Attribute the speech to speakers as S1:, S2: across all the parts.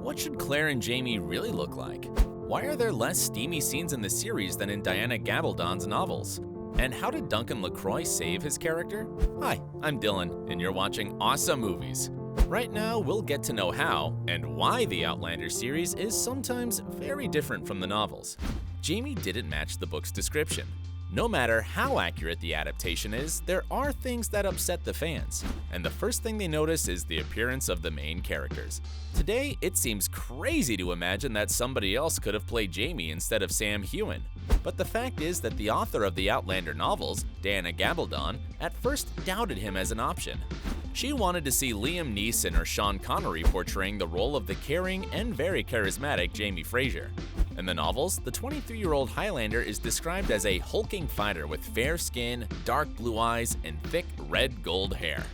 S1: What should Claire and Jamie really look like? Why are there less steamy scenes in the series than in Diana Gabaldon's novels? And how did Duncan Lacroix save his character? Hi, I'm Dylan, and you're watching OSSA Movies. Right now, we'll get to know how and why the Outlander series is sometimes very different from the novels. Jamie didn't match the book's description. No matter how accurate the adaptation is, there are things that upset the fans, and the first thing they notice is the appearance of the main characters. Today, it seems crazy to imagine that somebody else could have played Jamie instead of Sam Heughan. But the fact is that the author of the Outlander novels, Diana Gabaldon, at first doubted him as an option. She wanted to see Liam Neeson or Sean Connery portraying the role of the caring and very charismatic Jamie Fraser. In the novels, the 23-year-old Highlander is described as a hulking fighter with fair skin, dark blue eyes, and thick red gold hair.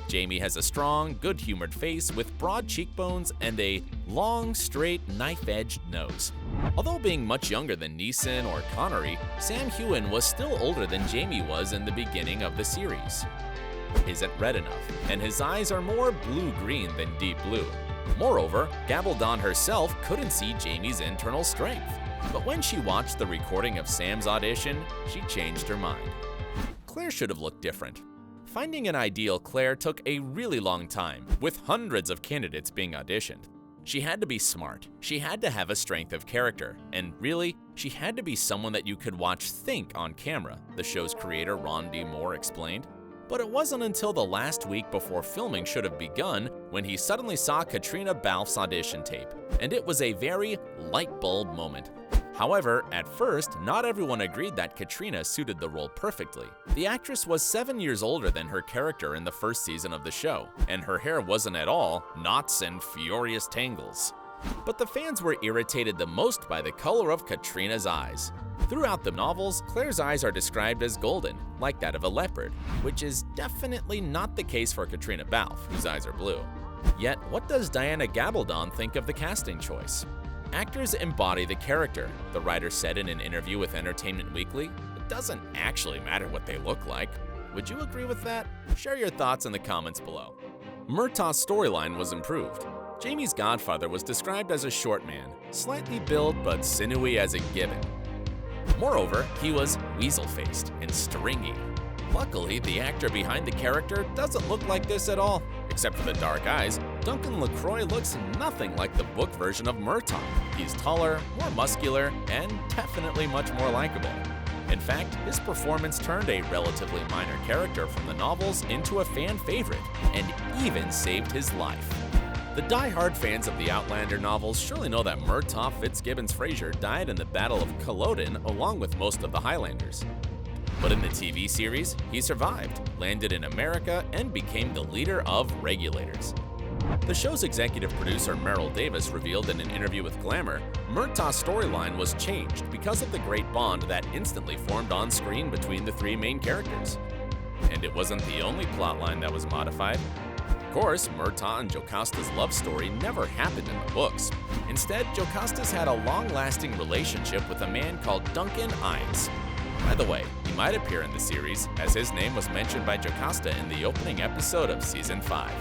S1: Jamie has a strong, good-humored face with broad cheekbones and a long, straight, knife-edged nose. Although being much younger than Neeson or Connery, Sam Heughan was still older than Jamie was in the beginning of the series. Isn't red enough, and his eyes are more blue-green than deep blue. Moreover, Gabaldon herself couldn't see Jamie's internal strength. But when she watched the recording of Sam's audition, she changed her mind. Claire should have looked different. Finding an ideal Claire took a really long time, with hundreds of candidates being auditioned. She had to be smart, she had to have a strength of character, and really, she had to be someone that you could watch think on camera, the show's creator Ron D. Moore explained. But it wasn't until the last week before filming should have begun when he suddenly saw Katrina Balfe's audition tape, and it was a very light bulb moment. However, at first, not everyone agreed that Katrina suited the role perfectly. The actress was 7 years older than her character in the first season of the show, and her hair wasn't at all knots and furious tangles. But the fans were irritated the most by the color of Katrina's eyes. Throughout the novels, Claire's eyes are described as golden, like that of a leopard, which is definitely not the case for Katrina Balfe, whose eyes are blue. Yet, what does Diana Gabaldon think of the casting choice? Actors embody the character, the writer said in an interview with Entertainment Weekly. It doesn't actually matter what they look like. Would you agree with that? Share your thoughts in the comments below. Murtagh's storyline was improved. Jamie's godfather was described as a short man, slightly built but sinewy as a gibbon. Moreover, he was weasel-faced and stringy. Luckily, the actor behind the character doesn't look like this at all. Except for the dark eyes, Duncan Lacroix looks nothing like the book version of Murtagh. He's taller, more muscular, and definitely much more likable. In fact, his performance turned a relatively minor character from the novels into a fan favorite, and even saved his life. The die-hard fans of the Outlander novels surely know that Murtagh Fitzgibbons Fraser died in the Battle of Culloden along with most of the Highlanders. But in the TV series, he survived, landed in America, and became the leader of Regulators. The show's executive producer Merrill Davis revealed in an interview with Glamour, Murtagh's storyline was changed because of the great bond that instantly formed on screen between the three main characters. And it wasn't the only plotline that was modified. Of course, Murtagh and Jocasta's love story never happened in the books. Instead, Jocasta's had a long-lasting relationship with a man called Duncan Lacroix. By the way, he might appear in the series, as his name was mentioned by Jocasta in the opening episode of Season 5.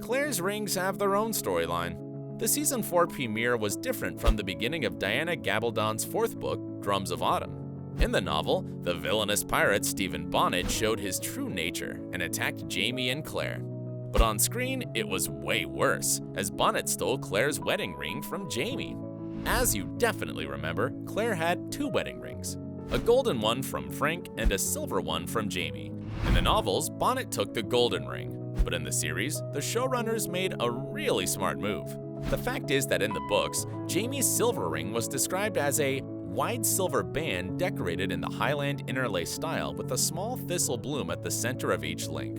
S1: Claire's rings have their own storyline. The Season 4 premiere was different from the beginning of Diana Gabaldon's fourth book, Drums of Autumn. In the novel, the villainous pirate Stephen Bonnet showed his true nature and attacked Jamie and Claire. But on screen, it was way worse, as Bonnet stole Claire's wedding ring from Jamie. As you definitely remember, Claire had two wedding rings, a golden one from Frank and a silver one from Jamie. In the novels, Bonnet took the golden ring, but in the series, the showrunners made a really smart move. The fact is that in the books, Jamie's silver ring was described as a wide silver band decorated in the Highland interlace style with a small thistle bloom at the center of each link.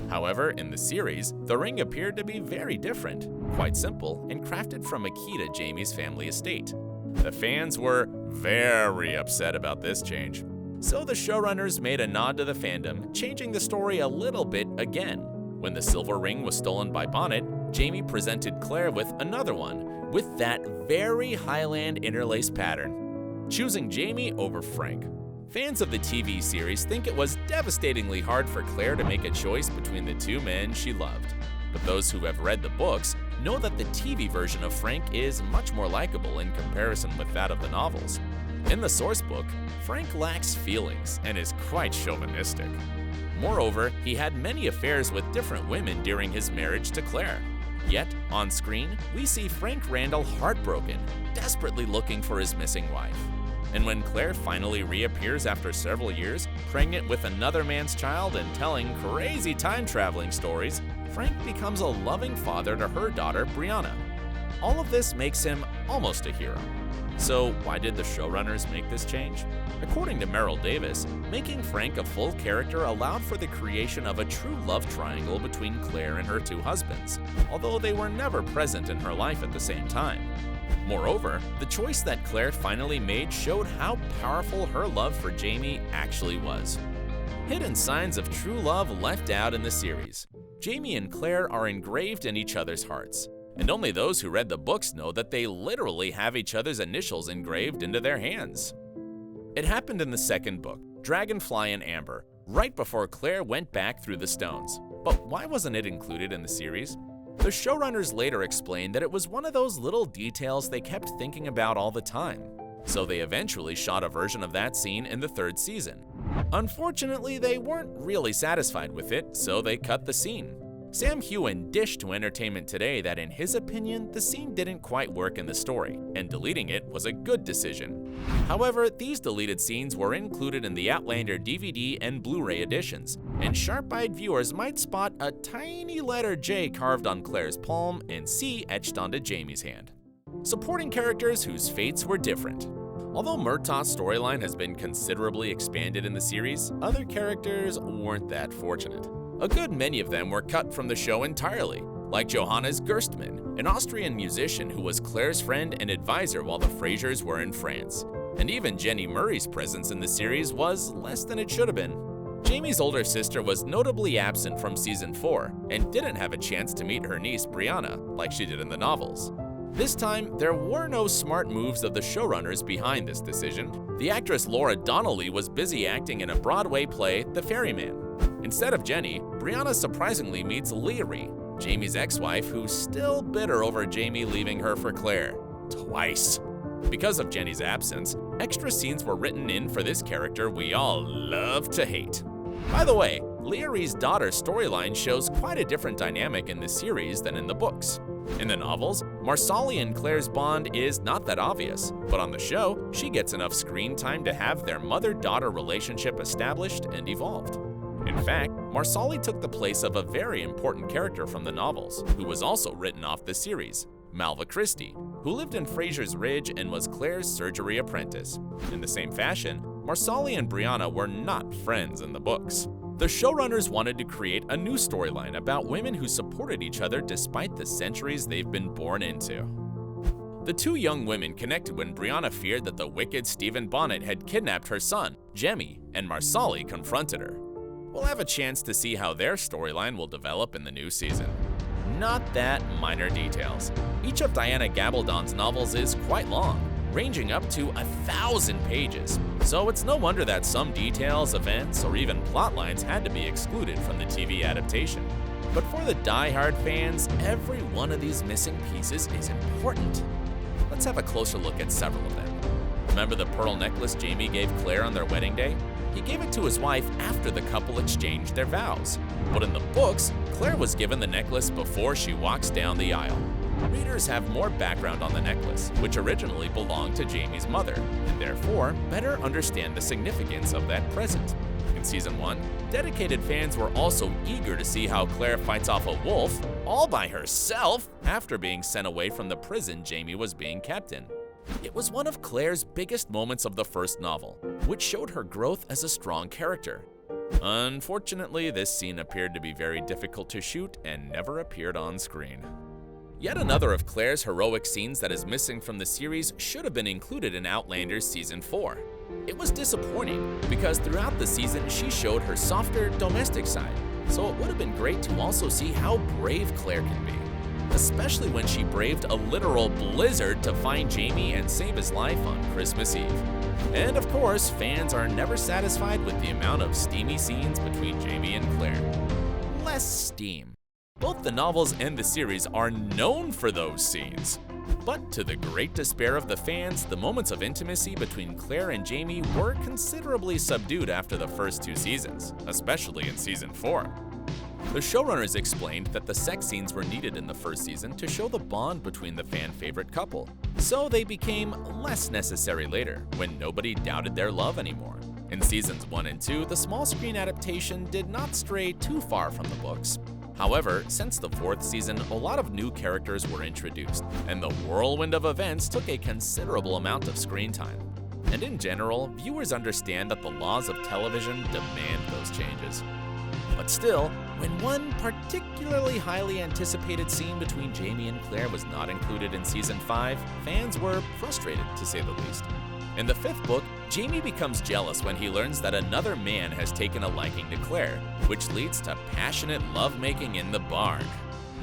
S1: However, in the series, the ring appeared to be very different, quite simple, and crafted from a key to Jamie's family estate. The fans were very upset about this change. So the showrunners made a nod to the fandom, changing the story a little bit again. When the silver ring was stolen by Bonnet, Jamie presented Claire with another one, with that very Highland interlace pattern, choosing Jamie over Frank. Fans of the TV series think it was devastatingly hard for Claire to make a choice between the two men she loved. but those who have read the books know that the TV version of Frank is much more likable in comparison with that of the novels. In the source book, Frank lacks feelings and is quite chauvinistic. Moreover, he had many affairs with different women during his marriage to Claire. Yet, on screen, we see Frank Randall heartbroken, desperately looking for his missing wife. And when Claire finally reappears after several years, pregnant with another man's child and telling crazy time-traveling stories, Frank becomes a loving father to her daughter, Brianna. All of this makes him almost a hero. So why did the showrunners make this change? According to Merrill Davis, making Frank a full character allowed for the creation of a true love triangle between Claire and her two husbands, although they were never present in her life at the same time. Moreover, the choice that Claire finally made showed how powerful her love for Jamie actually was. Hidden signs of true love left out in the series. Jamie and Claire are engraved in each other's hearts, and only those who read the books know that they literally have each other's initials engraved into their hands. It happened in the second book, Dragonfly and Amber, right before Claire went back through the stones. But why wasn't it included in the series? The showrunners later explained that it was one of those little details they kept thinking about all the time, so they eventually shot a version of that scene in the third season. Unfortunately, they weren't really satisfied with it, so they cut the scene. Sam Heughan dished to Entertainment Today that in his opinion, the scene didn't quite work in the story, and deleting it was a good decision. However, these deleted scenes were included in the Outlander DVD and Blu-ray editions, and sharp-eyed viewers might spot a tiny letter J carved on Claire's palm and C etched onto Jamie's hand. Supporting characters whose fates were different. Although Murtagh's storyline has been considerably expanded in the series, other characters weren't that fortunate. A good many of them were cut from the show entirely, like Johannes Gerstmann, an Austrian musician who was Claire's friend and advisor while the Frasers were in France. And even Jenny Murray's presence in the series was less than it should have been. Jamie's older sister was notably absent from season 4 and didn't have a chance to meet her niece Brianna like she did in the novels. This time, there were no smart moves of the showrunners behind this decision. The actress Laura Donnelly was busy acting in a Broadway play, The Ferryman. Instead of Jenny, Brianna surprisingly meets Leary, Jamie's ex-wife, who's still bitter over Jamie leaving her for Claire. Twice. Because of Jenny's absence, extra scenes were written in for this character we all love to hate. By the way, Leary's daughter's storyline shows quite a different dynamic in the series than in the books. In the novels, Marsali and Claire's bond is not that obvious, but on the show, she gets enough screen time to have their mother-daughter relationship established and evolved. In fact, Marsali took the place of a very important character from the novels, who was also written off the series, Malva Christie, who lived in Fraser's Ridge and was Claire's surgery apprentice. In the same fashion, Marsali and Brianna were not friends in the books. The showrunners wanted to create a new storyline about women who supported each other despite the centuries they've been born into. The two young women connected when Brianna feared that the wicked Stephen Bonnet had kidnapped her son, Jemmy, and Marsali confronted her. We'll have a chance to see how their storyline will develop in the new season. Not that minor details. Each of Diana Gabaldon's novels is quite long, ranging up to 1,000 pages, so it's no wonder that some details, events, or even plot lines had to be excluded from the TV adaptation. But for the die-hard fans, every one of these missing pieces is important. Let's have a closer look at several of them. Remember the pearl necklace Jamie gave Claire on their wedding day? He gave it to his wife after the couple exchanged their vows. But in the books, Claire was given the necklace before she walks down the aisle. Readers have more background on the necklace, which originally belonged to Jamie's mother, and therefore better understand the significance of that present. In Season 1, dedicated fans were also eager to see how Claire fights off a wolf all by herself after being sent away from the prison Jamie was being kept in. It was one of Claire's biggest moments of the first novel, which showed her growth as a strong character. Unfortunately, this scene appeared to be very difficult to shoot and never appeared on screen. Yet another of Claire's heroic scenes that is missing from the series should have been included in Outlander Season 4. It was disappointing because throughout the season she showed her softer, domestic side, so it would have been great to also see how brave Claire can be. Especially when she braved a literal blizzard to find Jamie and save his life on Christmas Eve. And of course, fans are never satisfied with the amount of steamy scenes between Jamie and Claire. Less steam. Both the novels and the series are known for those scenes. But to the great despair of the fans, the moments of intimacy between Claire and Jamie were considerably subdued after the first 2 seasons, especially in season 4. The showrunners explained that the sex scenes were needed in the first season to show the bond between the fan-favorite couple, so they became less necessary later, when nobody doubted their love anymore. In seasons 1 and 2, the small screen adaptation did not stray too far from the books. However, since the 4th season, a lot of new characters were introduced, and the whirlwind of events took a considerable amount of screen time. And in general, viewers understand that the laws of television demand those changes. But still, when one particularly highly anticipated scene between Jamie and Claire was not included in season 5, fans were frustrated, to say the least. In the 5th book, Jamie becomes jealous when he learns that another man has taken a liking to Claire, which leads to passionate lovemaking in the barn.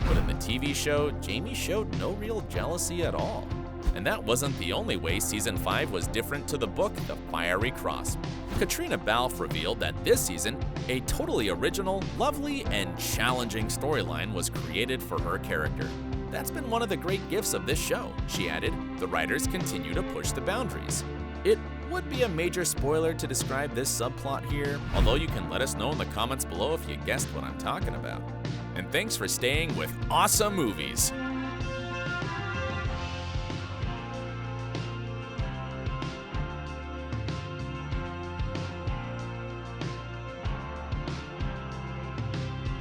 S1: But in the TV show, Jamie showed no real jealousy at all. And that wasn't the only way season 5 was different to the book The Fiery Cross. Katrina Balfe revealed that this season, a totally original, lovely, and challenging storyline was created for her character. That's been one of the great gifts of this show, she added. The writers continue to push the boundaries. It would be a major spoiler to describe this subplot here, although you can let us know in the comments below if you guessed what I'm talking about. And thanks for staying with Awesome Movies.